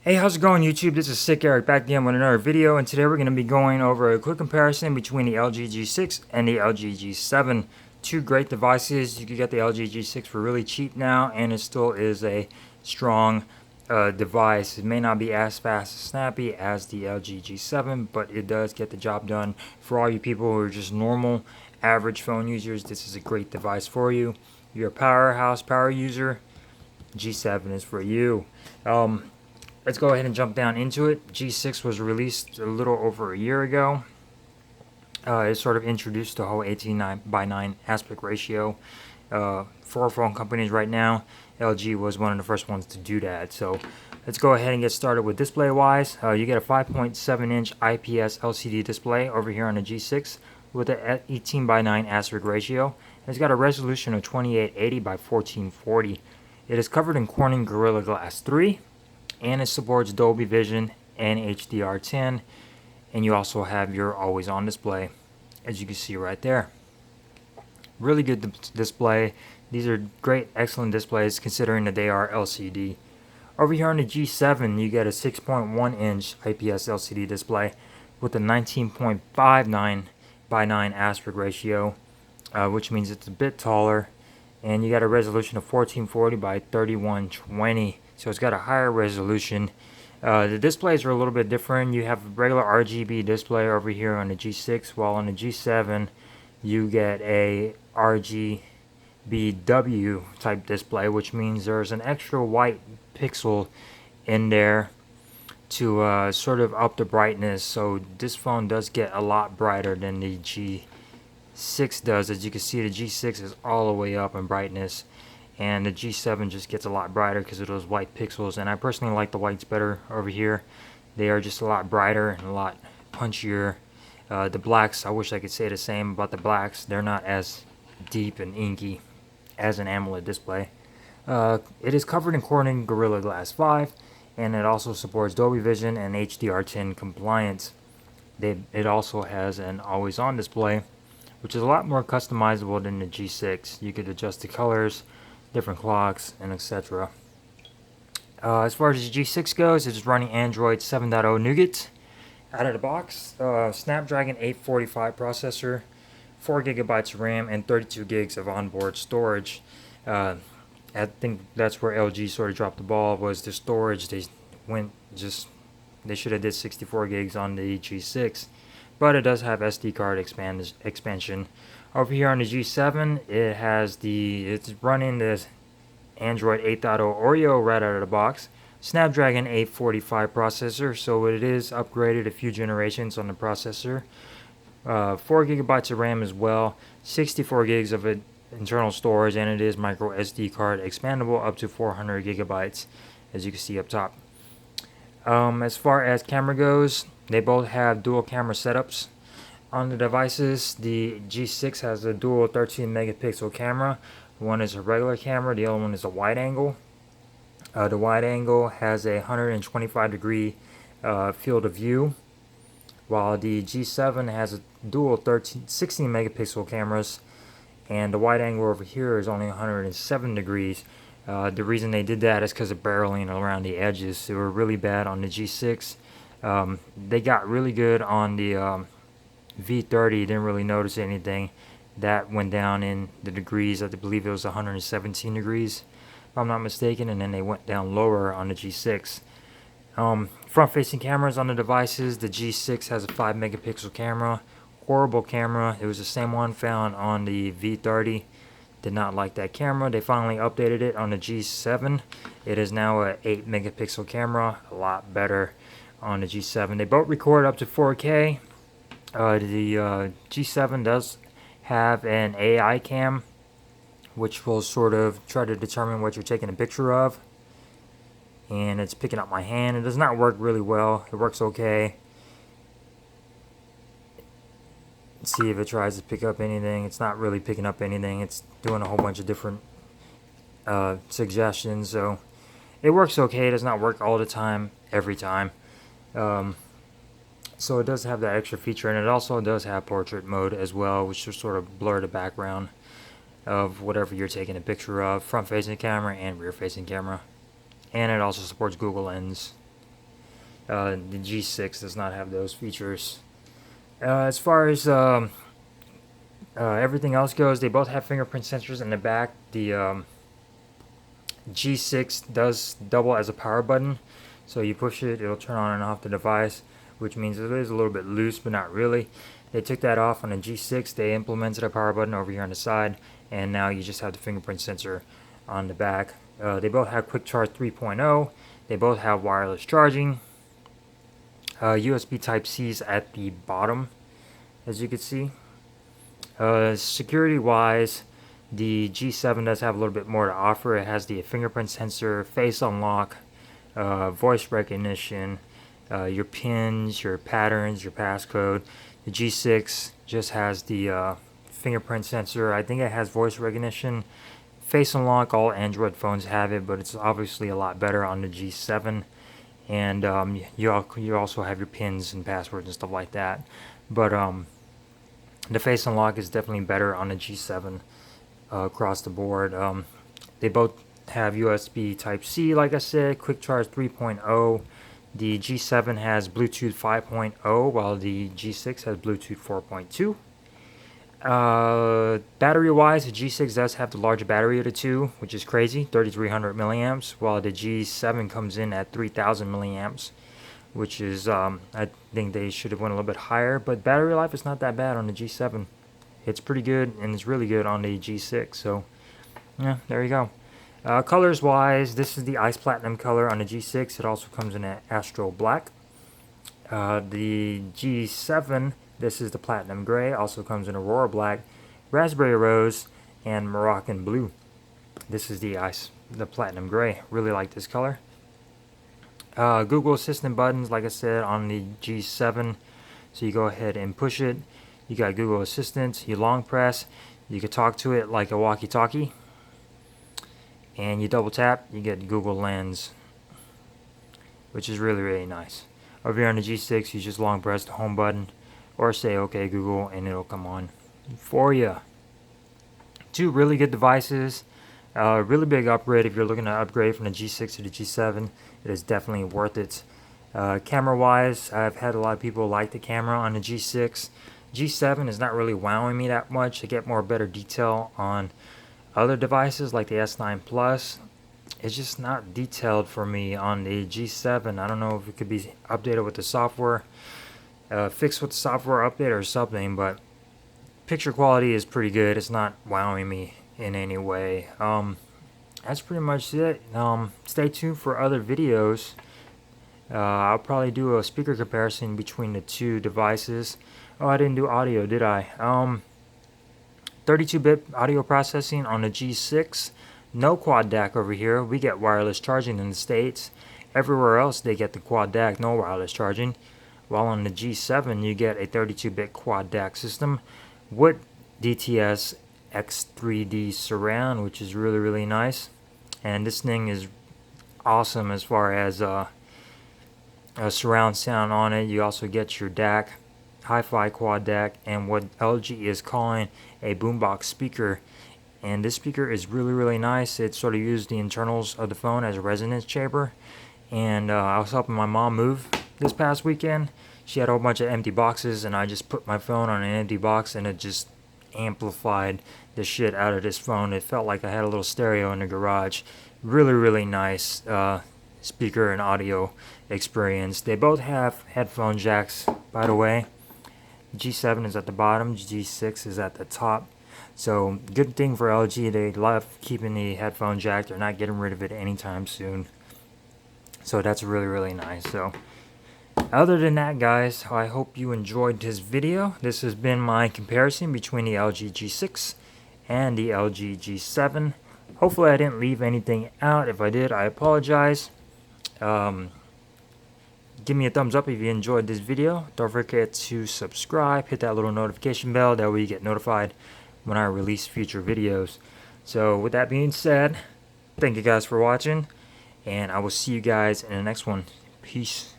Hey, how's it going, YouTube? This is Sick Eric back again with another video, and today we're going to be going over a quick comparison between the LG G6 and the LG G7. Two great devices. You can get the LG G6 for really cheap now, and it still is a strong device. It may not be as fast and snappy as the LG G7, but it does get the job done. For all you people who are just normal, average phone users, this is a great device for you. You're a power user, G7 is for you. Let's go ahead and jump down into it. G6 was released a little over a year ago. It sort of introduced the whole 18:9 aspect ratio. For phone companies right now, LG was one of the first ones to do that. So let's go ahead and get started with display wise. You get a 5.7-inch IPS LCD display over here on the G6 with an 18:9 aspect ratio. It's got a resolution of 2880 by 1440. It is covered in Corning Gorilla Glass 3. And it supports Dolby Vision and HDR10, and you also have your always on display, as you can see right there. Really good display. These are great, excellent displays considering that they are LCD. Over here on the G7, you get a 6.1-inch IPS LCD display with a 19.59 by 9 aspect ratio, which means it's a bit taller, and you got a resolution of 1440 by 3120. So it's got a higher resolution. The displays are a little bit different. You have a regular RGB display over here on the G6, while on the G7 you get a RGBW type display, which means there's an extra white pixel in there to sort of up the brightness. So this phone does get a lot brighter than the G6 does. As you can see, the G6 is all the way up in brightness, and the G7 just gets a lot brighter because of those white pixels, and I personally like the whites better over here. They are just a lot brighter and a lot punchier. The blacks, I wish I could say the same about the blacks. They're not as deep and inky as an AMOLED display. It is covered in Corning Gorilla Glass 5, and it also supports Dolby Vision and HDR10 compliance. It also has an always-on display, which is a lot more customizable than the G6. You could adjust the colors, different clocks, and etc. As far as the G6 goes, it's running Android 7.0 Nougat out of the box. Snapdragon 845 processor, 4 gigabytes of RAM, and 32 gigs of onboard storage. I think that's where LG sort of dropped the ball, was the storage. They should have did 64 gigs on the G6, but it does have SD card expansion. Over here on the G7, it's running this Android 8.0 Oreo right out of the box. Snapdragon 845 processor, so it is upgraded a few generations on the processor. 4 gigabytes of RAM as well, 64 gigs of internal storage, and it is micro SD card expandable up to 400 gigabytes, as you can see up top. As far as camera goes, they both have dual camera setups on the devices. The G6 has a dual 13 megapixel camera. One is a regular camera, the other one is a wide angle. The wide angle has a 125 degree field of view, while the G7 has a dual 16 megapixel cameras, and the wide angle over here is only 107 degrees. The reason they did that is because of barreling around the edges. They were really bad on the G6. They got really good on the V30. Didn't really notice anything. That went down in the degrees. I believe it was 117 degrees, if I'm not mistaken, and then they went down lower on the G6. Front-facing cameras on the devices. The G6 has a 5 megapixel camera. Horrible camera. It was the same one found on the V30. Did not like that camera. They finally updated it on the G7. It is now a 8 megapixel camera. A lot better on the G7. They both record up to 4K. The G7 does have an AI cam, which will sort of try to determine what you're taking a picture of, and it's picking up my hand. It does not work really well. It works okay. Let's see if it tries to pick up anything. It's not really picking up anything. It's doing a whole bunch of different suggestions, so it works okay. It does not work all the time, every time. So it does have that extra feature, and it also does have portrait mode as well, which will sort of blur the background of whatever you're taking a picture of, front-facing camera and rear-facing camera. And it also supports Google Lens The G6 does not have those features. As far as everything else goes, they both have fingerprint sensors in the back. The G6 does double as a power button, so you push it, it'll turn on and off the device, which means it is a little bit loose, but not really. They took that off on the G6. They implemented a power button over here on the side, and now you just have the fingerprint sensor on the back. They both have quick charge 3.0. They both have wireless charging. USB Type-C's at the bottom, as you can see. Security wise, the G7 does have a little bit more to offer. It has the fingerprint sensor, face unlock, voice recognition, your pins, your patterns, your passcode. The G6 just has the fingerprint sensor. I think it has voice recognition, face unlock. All Android phones have it, but it's obviously a lot better on the G7. And you also have your pins and passwords and stuff like that. But the face unlock is definitely better on the G7 across the board. They both have USB Type-C, like I said, quick charge 3.0. The G7 has Bluetooth 5.0, while the G6 has Bluetooth 4.2. Battery wise, the G6 does have the larger battery of the two, which is crazy, 3300 milliamps, while the G7 comes in at 3000 milliamps, which is I think they should have went a little bit higher, but battery life is not that bad on the G7. It's pretty good, and it's really good on the G6. So yeah, there you go. Colors wise, this is the Ice Platinum color on the G6. It also comes in an Astro Black. The G7, this is the Platinum Gray, also comes in Aurora Black, Raspberry Rose, and Moroccan Blue. This is the Platinum Gray. Really like this color. Google Assistant buttons, like I said, on the G7. So you go ahead and push it. You got Google Assistant. You long press. You can talk to it like a walkie-talkie. And you double tap, you get Google Lens, which is really, really nice. Over here on the G6, you just long press the home button or say OK Google, and it'll come on for you. Two really good devices. Really big upgrade if you're looking to upgrade from the G6 to the G7. It is definitely worth it. Camera wise, I've had a lot of people like the camera on the G6. G7 is not really wowing me that much. I get more better detail on other devices like the S9 Plus. It's just not detailed for me on the G7. I don't know if it could be updated with the software, fixed with the software update or something, but picture quality is pretty good. It's not wowing me in any way. That's pretty much it. Stay tuned for other videos. I'll probably do a speaker comparison between the two devices. Oh, I didn't do audio, did I? 32-bit audio processing on the G6. No quad DAC over here. We get wireless charging in the States. Everywhere else they get the quad DAC, no wireless charging. While on the G7 you get a 32-bit quad DAC system with DTS X3D surround, which is really, really nice. And this thing is awesome as far as surround sound on it. You also get your DAC, hi-fi quad DAC, and what LG is calling a boombox speaker. And this speaker is really, really nice. It sort of used the internals of the phone as a resonance chamber. And I was helping my mom move this past weekend. She had a whole bunch of empty boxes, and I just put my phone on an empty box, and it just amplified the shit out of this phone. It felt like I had a little stereo in the garage. Really, really nice speaker and audio experience. They both have headphone jacks, by the way. G7 is at the bottom, G6 is at the top. So good thing for LG, they love keeping the headphone jack. They're not getting rid of it anytime soon. So that's really, really nice. So other than that, guys, I hope you enjoyed this video. This has been my comparison between the LG G6 and the LG G7. Hopefully I didn't leave anything out. If I did, I apologize. Give me a thumbs up if you enjoyed this video. Don't forget to subscribe, hit that little notification bell, that way you get notified when I release future videos. So with that being said, thank you guys for watching, and I will see you guys in the next one. Peace.